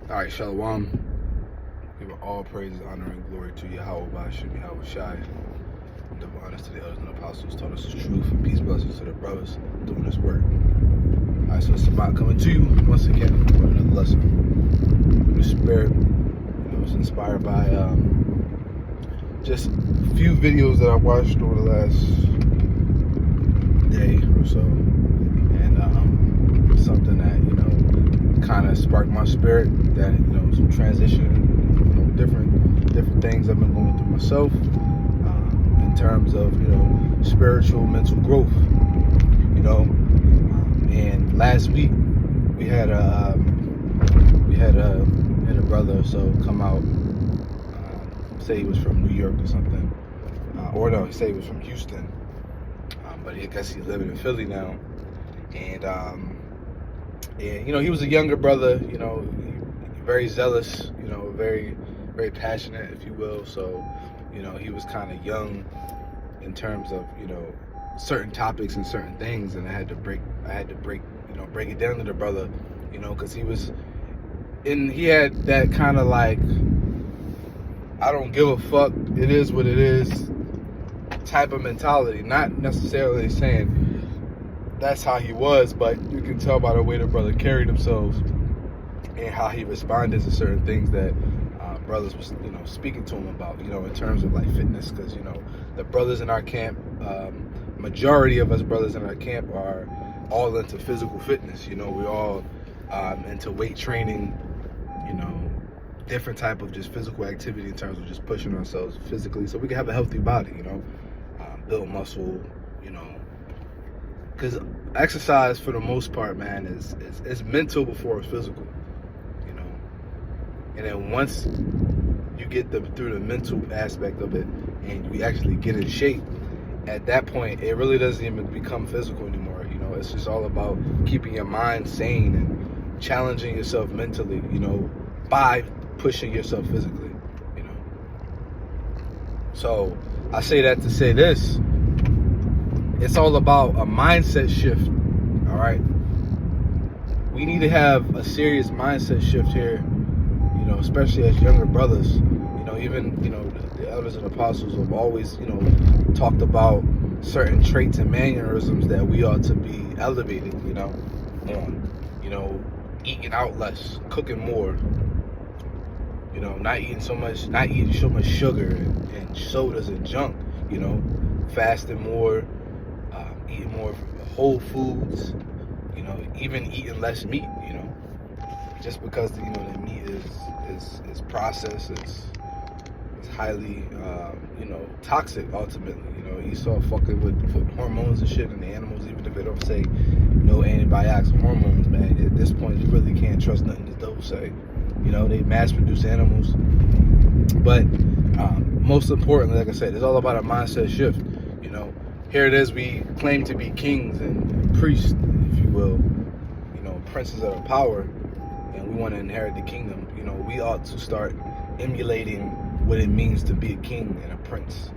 All right, Shalom. Give all praises, honor, and glory to Yahweh Bashim, Yahweh Shai. And double honors to the elders and apostles, taught us the truth, and peace blessings to the brothers doing this work. All right, so it's about coming to you once again for another lesson. The Spirit was inspired by just a few videos that I watched over the last day or so, and something that kind of sparked my spirit. That some transition, different things I've been going through myself in terms of spiritual, mental growth. And last week we had a brother come out, say he was from New York or something, or no, he said he was from Houston, but I guess he's living in Philly now, and he was a younger brother, very zealous, very, very passionate, if you will. So, he was kind of young in terms of, certain topics and certain things, and I had to break it down to the brother, because he had that kind of like, I don't give a fuck, it is what it is type of mentality. Not necessarily saying that's how he was, but you can tell by the way the brother carried himself and how he responded to certain things that brothers was speaking to him about, in terms of like fitness, because the brothers in our camp, majority of us brothers in our camp are all into physical fitness. We're all into weight training, different type of just physical activity in terms of just pushing ourselves physically so we can have a healthy body, build muscle, because exercise for the most part, man, is mental before it's physical, and then once you get through the mental aspect of it and you actually get in shape, at that point it really doesn't even become physical anymore. It's just all about keeping your mind sane and challenging yourself mentally, by pushing yourself physically, So I say that to say this: it's all about a mindset shift. All right, we need to have a serious mindset shift here, especially as younger brothers. Even the elders and apostles have always talked about certain traits and mannerisms that we ought to be elevating on, eating out less, cooking more, not eating so much sugar and sodas and junk, fasting more, eating more whole foods, even eating less meat, just because the meat is processed, it's highly toxic ultimately. Esau fucking with hormones and shit in the animals, even if they don't say no antibiotics or hormones, man. At this point you really can't trust nothing that they'll say. They mass produce animals. But most importantly, like I said, it's all about a mindset shift. Here it is, we claim to be kings and priests, if you will, princes of power, and we want to inherit the kingdom. We ought to start emulating what it means to be a king and a prince,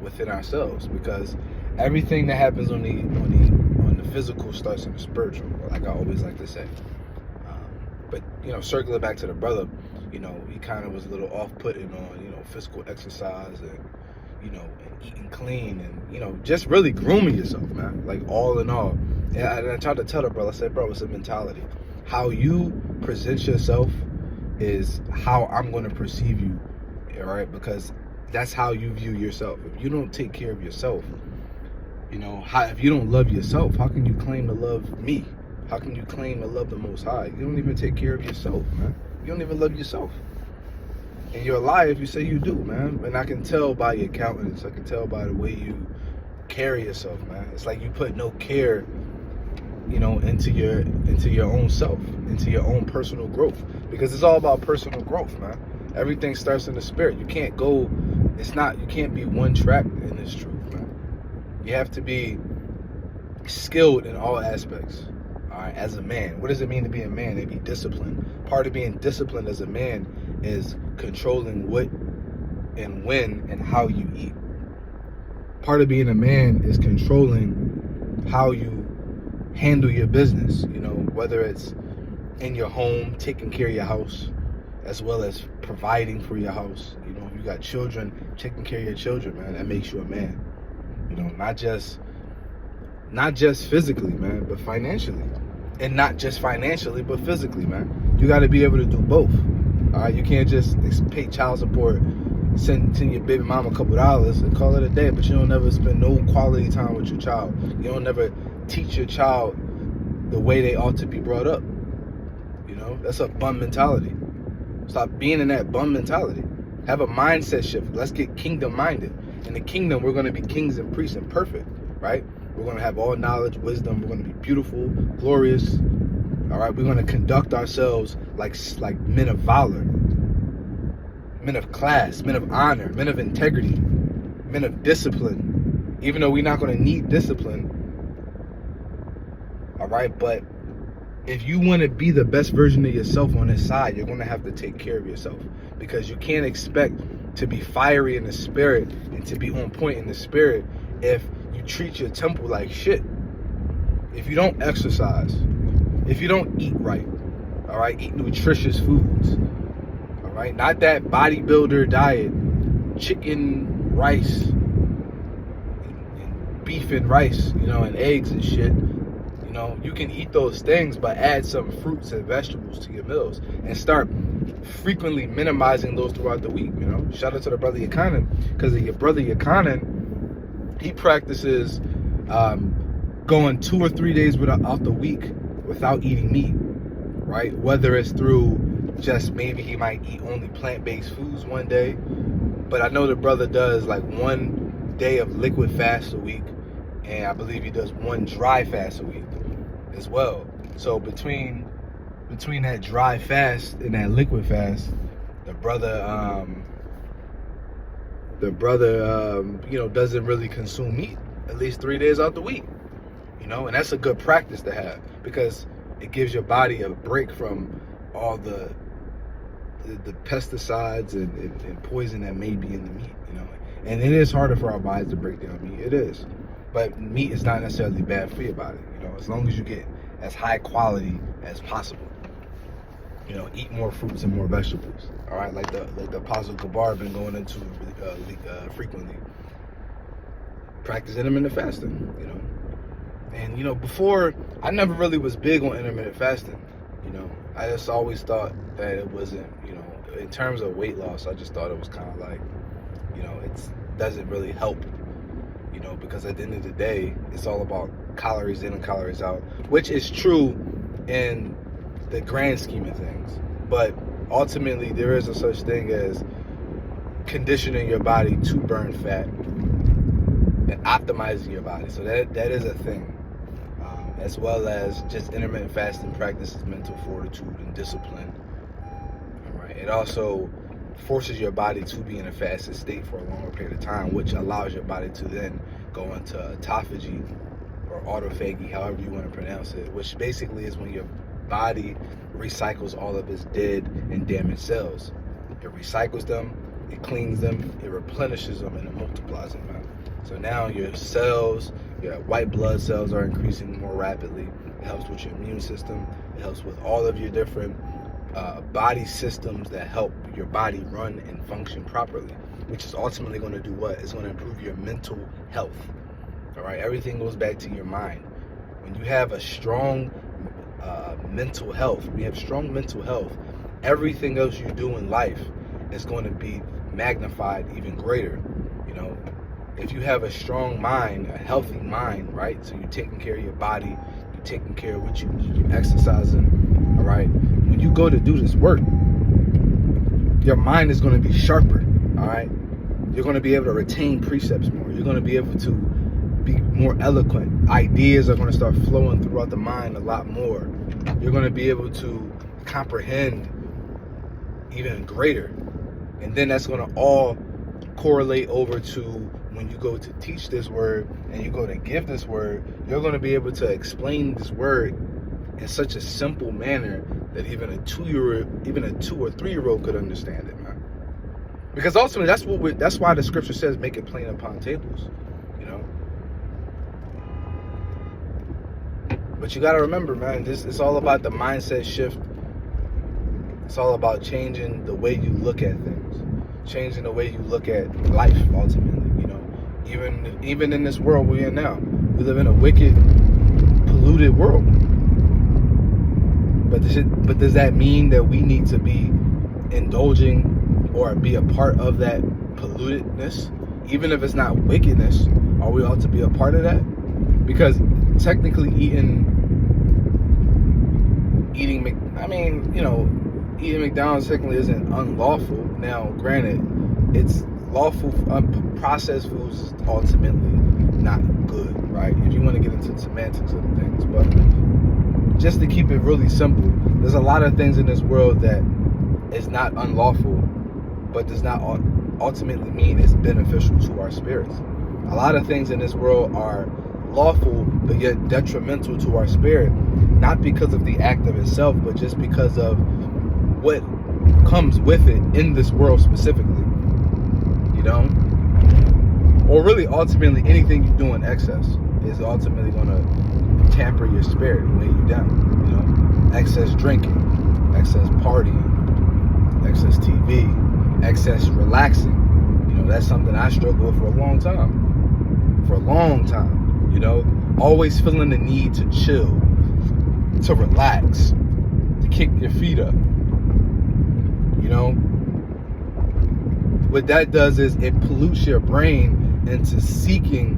within ourselves, because everything that happens on the physical starts in the spiritual, like I always like to say. But circling back to the brother, he kind of was a little off-putting on physical exercise and and eating clean and just really grooming yourself, man. Like all in all, and I tried to tell the brother, I said, bro, it's a mentality. How you present yourself is how I'm going to perceive you, all right? Because that's how you view yourself. If you don't take care of yourself, if you don't love yourself, how can you claim to love me? How can you claim to love the Most High? You don't even take care of yourself, man. You don't even love yourself. In your life, you say you do, man. And I can tell by your countenance. I can tell by the way you carry yourself, man. It's like you put no care, into your own self, into your own personal growth. Because it's all about personal growth, man. Everything starts in the spirit. You can't be one track in this truth, man. You have to be skilled in all aspects. All right, as a man. What does it mean to be a man? To be disciplined. Part of being disciplined as a man is controlling what and when and how you eat. Part of being a man is controlling how you handle your business, whether it's in your home, taking care of your house, as well as providing for your house. You know, if you got children, taking care of your children, man, that makes you a man. You know, not just physically, man, but financially. And not just financially, but physically, man. You got to be able to do both. All right, you can't just pay child support, send your baby mama a couple dollars and call it a day, but you don't never spend no quality time with your child. You don't never teach your child the way they ought to be brought up. You know, that's a bum mentality. Stop being in that bum mentality. Have a mindset shift. Let's get kingdom minded. In the kingdom, we're going to be kings and priests and perfect, right? We're going to have all knowledge, wisdom. We're going to be beautiful, glorious. All right, we're going to conduct ourselves like men of valor, men of class, men of honor, men of integrity, men of discipline. Even though we're not going to need discipline, all right, but if you want to be the best version of yourself on this side, you're going to have to take care of yourself, because you can't expect to be fiery in the spirit and to be on point in the spirit if you treat your temple like shit. If you don't exercise, if you don't eat right, all right, eat nutritious foods, all right, not that bodybuilder diet, chicken, rice, beef and rice, you know, and eggs and shit. You know, you can eat those things, but add some fruits and vegetables to your meals and start frequently minimizing those throughout the week. You know, shout out to the brother Yakanan, because your brother Yakanan, he practices going 2 or 3 days out the week without eating meat, right? Whether it's through just maybe he might eat only plant-based foods one day, but I know the brother does like 1 day of liquid fast a week, and I believe he does 1 dry fast a week as well. So between that dry fast and that liquid fast, the brother you know, doesn't really consume meat at least 3 days out the week. You know, and that's a good practice to have, because it gives your body a break from all the pesticides and poison that may be in the meat, you know. And it is harder for our bodies to break down meat. It is. But meat is not necessarily bad for your body, you know, as long as you get as high quality as possible. You know, eat more fruits and more vegetables. All right, like the Apostle Gabar been going into frequently. Practice intermittent fasting, you know. And, you know, before, I never really was big on intermittent fasting. You know, I just always thought that it wasn't, you know, in terms of weight loss, I just thought it was kind of like, you know, it doesn't really help, you know, because at the end of the day, it's all about calories in and calories out, which is true in the grand scheme of things. But ultimately, there is a such thing as conditioning your body to burn fat and optimizing your body. So that is a thing. As well as just intermittent fasting practices mental fortitude and discipline. All right. It also forces your body to be in a fasted state for a longer period of time, which allows your body to then go into autophagy or autophagy, however you want to pronounce it, which basically is when your body recycles all of its dead and damaged cells. It recycles them, it cleans them, it replenishes them, and it multiplies them out. So now your cells, your white blood cells are increasing more rapidly. It helps with your immune system. It helps with all of your different body systems that help your body run and function properly, which is ultimately going to do what? It's going to improve your mental health. All right, everything goes back to your mind. When you have a strong mental health, when you have strong mental health, everything else you do in life is going to be magnified even greater. You know, if you have a strong mind, a healthy mind, right? So you're taking care of your body, you're taking care of what you eat, you're exercising, all right? When you go to do this work, your mind is going to be sharper, all right? You're going to be able to retain precepts more. You're going to be able to be more eloquent. Ideas are going to start flowing throughout the mind a lot more. You're going to be able to comprehend even greater. And then that's going to all correlate over to when you go to teach this word and you go to give this word, you're going to be able to explain this word in such a simple manner that even a 2 or 3 year old could understand it, man. Because ultimately, that's why the scripture says, "Make it plain upon tables," you know. But you got to remember, man, it's all about the mindset shift It's all about changing the way you look at things, changing the way you look at life. Ultimately, even in this world we're in now, we live in a wicked, polluted world. But does that mean that we need to be indulging or be a part of that pollutedness? Even if it's not wickedness, are we ought to be a part of that? Because technically eating McDonald's technically isn't unlawful. Now, granted, it's lawful. Processed foods is ultimately not good, right? If you want to get into semantics of the things, but just to keep it really simple, there's a lot of things in this world that is not unlawful, but does not ultimately mean it's beneficial to our spirits. A lot of things in this world are lawful, but yet detrimental to our spirit, not because of the act of itself, but just because of what comes with it in this world specifically, or really ultimately anything you do in excess is ultimately going to tamper your spirit and weigh you down. Excess drinking, excess partying, excess TV, excess relaxing. That's something I struggle with for a long time. Always feeling the need to chill, to relax, to kick your feet up. What that does is it pollutes your brain into seeking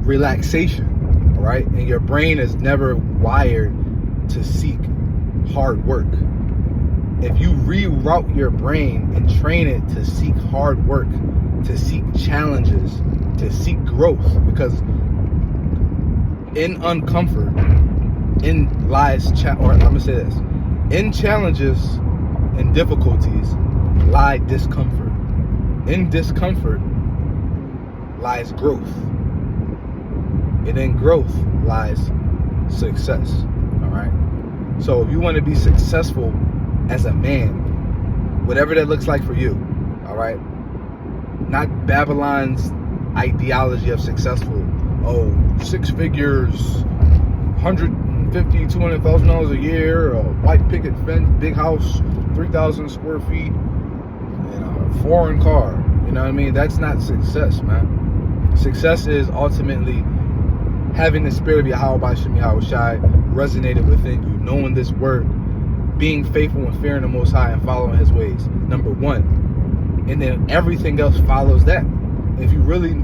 relaxation, all right? And your brain is never wired to seek hard work. If you reroute your brain and train it to seek hard work, to seek challenges, to seek growth, because in uncomfort, in challenges and difficulties lie discomfort. In discomfort lies growth. And in growth lies success. All right. So if you want to be successful as a man, whatever that looks like for you, all right, not Babylon's ideology of successful. 6 figures, $150,000, $200,000 a year, a white picket fence, big house, 3,000 square feet, a foreign car. You know what I mean? That's not success, man. Success is ultimately having the spirit of Yahweh Shem Yahushai resonated within you, knowing this word, being faithful and fearing the Most High and following His ways. Number one. And then everything else follows that. If you really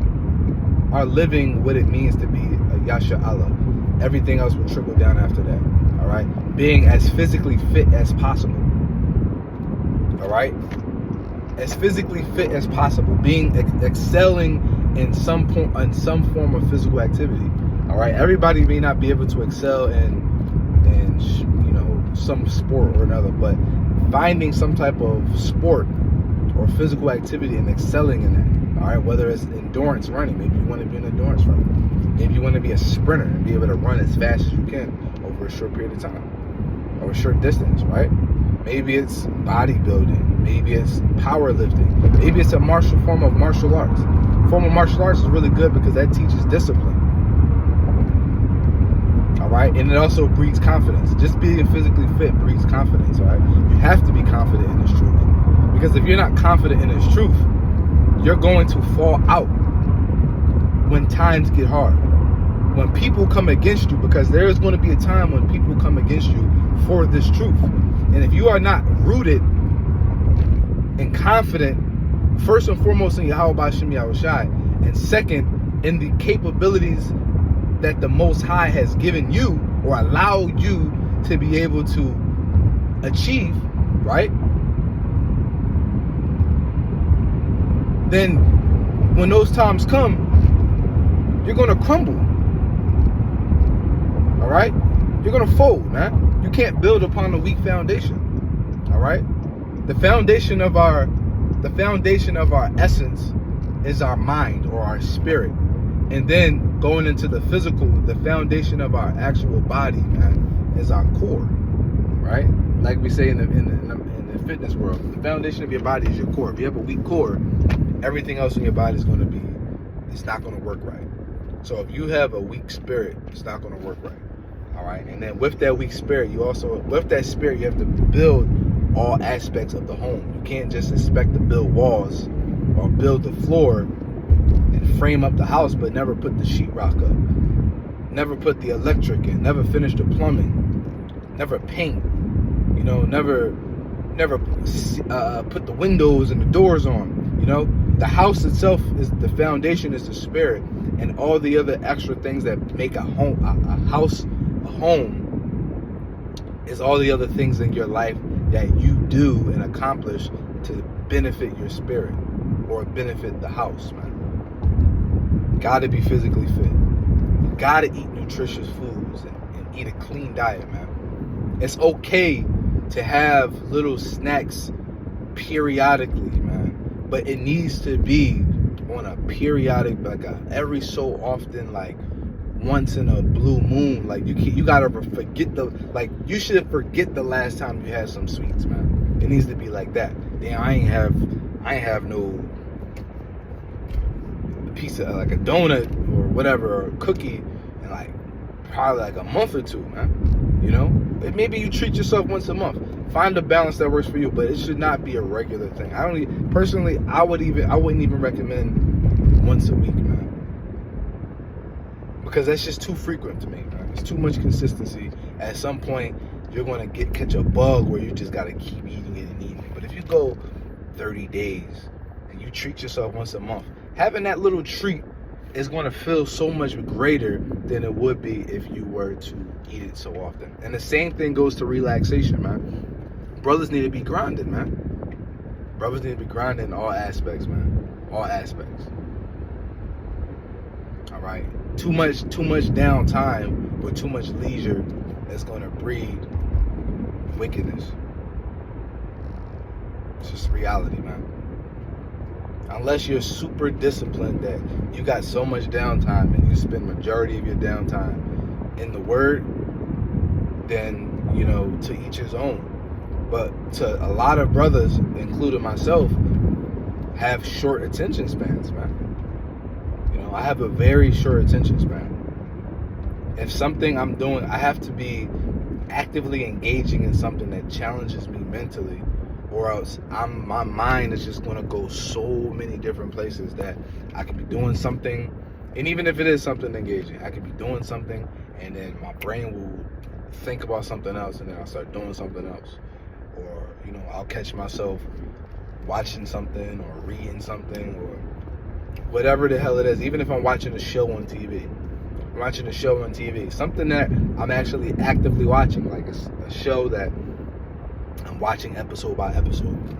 are living what it means to be a Yasha Allah, everything else will trickle down after that. All right, being as physically fit as possible. All right, as physically fit as possible. Being excelling in some form of physical activity. All right, everybody may not be able to excel in some sport or another, but finding some type of sport or physical activity and excelling in that. All right, whether it's endurance running, maybe you want to be an endurance runner. Maybe you want to be a sprinter and be able to run as fast as you can over a short period of time or a short distance, right? Maybe it's bodybuilding. Maybe it's powerlifting. Maybe it's a form of martial arts. Form of martial arts is really good because that teaches discipline. All right, and it also breeds confidence. Just being physically fit breeds confidence. All right, you have to be confident in this truth, because if you're not confident in this truth, you're going to fall out when times get hard. When people come against you, because there is going to be a time when people come against you for this truth. And if you are not rooted and confident, first and foremost in Yahweh Shem Yahushai, and second in the capabilities that the Most High has given you or allowed you to be able to achieve, right? Then when those times come, you're going to crumble. All right? You're going to fold, man. You can't build upon a weak foundation. All right? The foundation of our essence is our mind or our spirit. And then going into the physical, the foundation of our actual body, man, is our core. Right? Like we say in the fitness world, the foundation of your body is your core. If you have a weak core, everything else in your body is it's not going to work right. So if you have a weak spirit, it's not going to work right. All right, and then with that weak spirit, you have to build all aspects of the home. You can't just expect to build walls or build the floor and frame up the house, but never put the sheetrock up, never put the electric in, never finish the plumbing, never paint, never put the windows and the doors on. The house itself is the foundation, is the spirit, and all the other extra things that make a home, a house, a home, is all the other things in your life that you do and accomplish to benefit your spirit or benefit the house, man. Gotta be physically fit. Gotta eat nutritious foods and eat a clean diet, man. It's okay to have little snacks periodically, man, but it needs to be on a periodic, like every so often, like once in a blue moon. Like you gotta forget you should forget the last time you had some sweets, man. It needs to be like that. Damn, I ain't have no piece of like a donut or whatever, or a cookie in like probably like a month or two, man. Maybe you treat yourself once a month. Find a balance that works for you, but it should not be a regular thing. I wouldn't even recommend once a week, man, because that's just too frequent to me, man. It's too much consistency. At some point, you're gonna catch a bug where you just gotta keep eating it and eating it. But if you go 30 days and you treat yourself once a month, having that little treat is going to feel so much greater than it would be if you were to eat it so often. And the same thing goes to relaxation, man. Brothers need to be grinding, man. Brothers need to be grinding in all aspects, man. All aspects. All right. Too much downtime with too much leisure is going to breed wickedness. It's just reality, man. Unless you're super disciplined that you got so much downtime and you spend majority of your downtime in the Word, then, to each his own. But to a lot of brothers, including myself, have short attention spans, man. I have a very short attention span. If something I'm doing, I have to be actively engaging in something that challenges me mentally, or else my mind is just going to go so many different places that I could be doing something, and even if it is something engaging, I could be doing something, and then my brain will think about something else, and then I'll start doing something else. Or, I'll catch myself watching something or reading something or whatever the hell it is. Even if I'm watching a show on TV. Something that I'm actually actively watching, like a show that I'm watching episode by episode.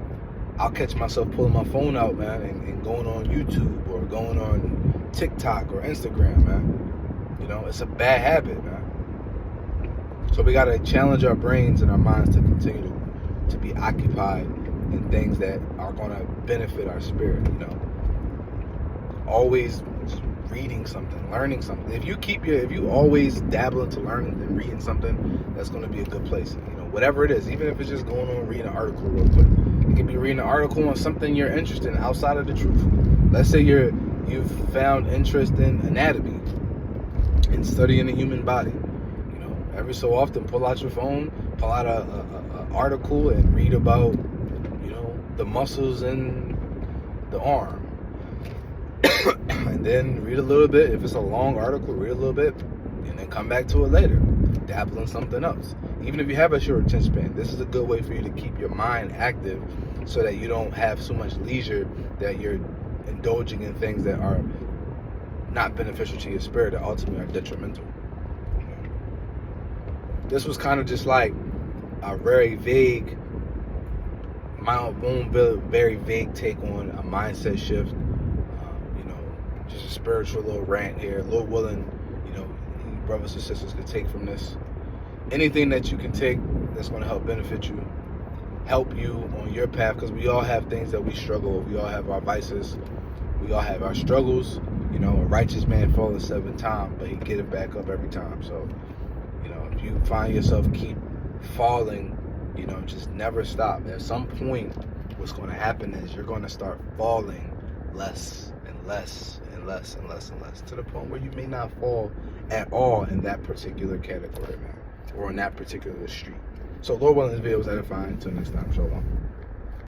I'll catch myself pulling my phone out, man, and going on YouTube or going on TikTok or Instagram, man. It's a bad habit, man. So we got to challenge our brains and our minds to continue to be occupied in things that are going to benefit our spirit, Always reading something, learning something. If you always dabble into learning and reading something, that's going to be a good place. Whatever it is, even if it's just going on reading an article real quick. You could be reading an article on something you're interested in outside of the truth. Let's say you've found interest in anatomy and studying the human body. Every so often, pull out your phone, pull out a article and read about, the muscles in the arm. And then read a little bit. If it's a long article, read a little bit, and then come back to it later. Dabble in something else. Even if you have a short attention span, this is a good way for you to keep your mind active so that you don't have so much leisure that you're indulging in things that are not beneficial to your spirit, that ultimately are detrimental. This was kind of just like a very vague, my own very vague take on a mindset shift. Just a spiritual little rant here. Lord willing, brothers and sisters could take from this anything that you can take that's going to help benefit you, help you on your path, because we all have things that we struggle with. We all have our vices. We all have our struggles. A righteous man falls 7 times, but he get it back up every time. So, if you find yourself keep falling, just never stop. At some point, what's going to happen is you're going to start falling less and less and and less and less and less, to the point where you may not fall at all in that particular category, man, or in that particular street. So Lord willing, this video was edifying. Until next time, shalom.